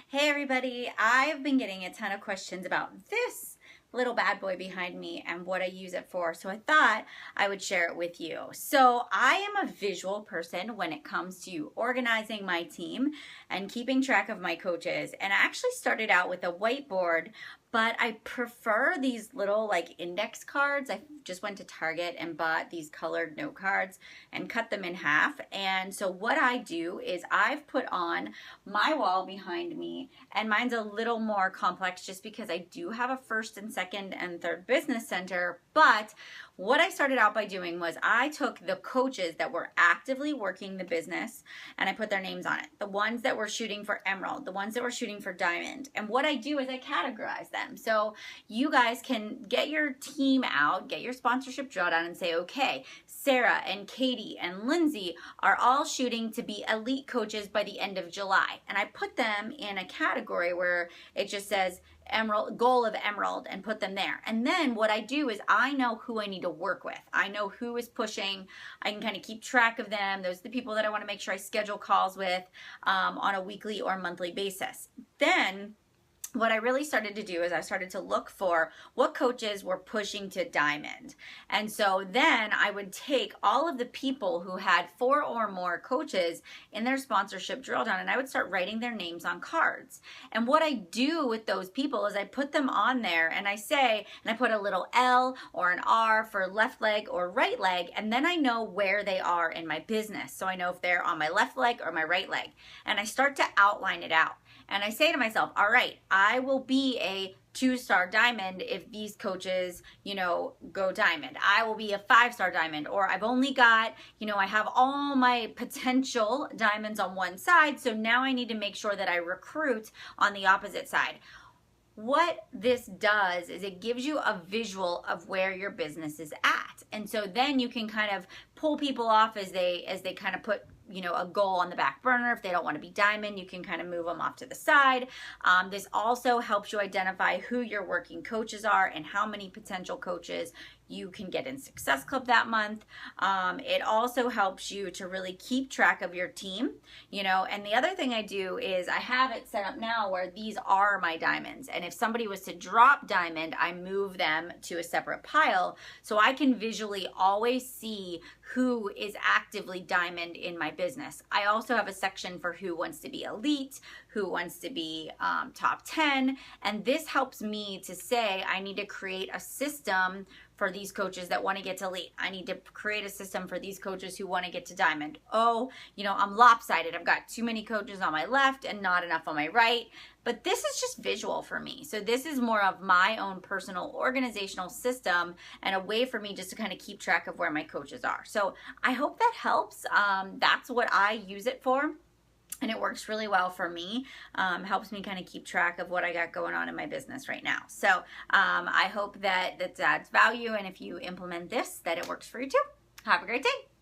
Hey everybody, I've been getting a ton of questions about this little bad boy behind me and what I use it for, so I thought I would share it with you. So I am a visual person when it comes to organizing my team and keeping track of my coaches, and I actually started out with a whiteboard, but I prefer these little like index cards. I just went to Target and bought these colored note cards and cut them in half. And so what I do is I've put on my wall behind me, and mine's a little more complex just because I do have a first and second and third business center. But what I started out by doing was I took the coaches that were actively working the business and I put their names on it. The ones that were shooting for Emerald, the ones that were shooting for Diamond. And what I do is I categorize them. So you guys can get your team out, get your sponsorship drawdown and say, okay, Sarah and Katie and Lindsay are all shooting to be elite coaches by the end of July. And I put them in a category where it just says Emerald, goal of Emerald, and put them there. And then what I do is I know who I need to work with. I know who is pushing. I can kind of keep track of them. Those are the people that I want to make sure I schedule calls with on a weekly or monthly basis. Then what I really started to do is I started to look for what coaches were pushing to Diamond. And so then I would take all of the people who had 4 or more coaches in their sponsorship drill down, and I would start writing their names on cards. And what I do with those people is I put them on there and I say, and I put a little L or an R for left leg or right leg, and then I know where they are in my business. So I know if they're on my left leg or my right leg. And I start to outline it out. And I say to myself, all right, I will be a 2-star diamond if these coaches, go diamond. I will be a 5-star diamond, or I've only got, I have all my potential diamonds on one side. So now I need to make sure that I recruit on the opposite side. What this does is it gives you a visual of where your business is at. And so then you can kind of pull people off as they kind of put a goal on the back burner. If they don't want to be diamond, you can kind of move them off to the side. This also helps you identify who your working coaches are and how many potential coaches you can get in Success Club that month. It also helps you to really keep track of your team, and the other thing I do is I have it set up now where these are my diamonds. And if somebody was to drop diamond, I move them to a separate pile so I can visually always see who is actively diamond in my business. I also have a section for who wants to be elite, who wants to be top 10. And this helps me to say I need to create a system for these coaches that want to get to elite. I need to create a system for these coaches who want to get to diamond. Oh, I'm lopsided. I've got too many coaches on my left and not enough on my right. But this is just visual for me. So this is more of my own personal organizational system and a way for me just to kind of keep track of where my coaches are. So I hope that helps. That's what I use it for. And it works really well for me. Helps me kind of keep track of what I got going on in my business right now. So I hope that adds value. And if you implement this, that it works for you too. Have a great day.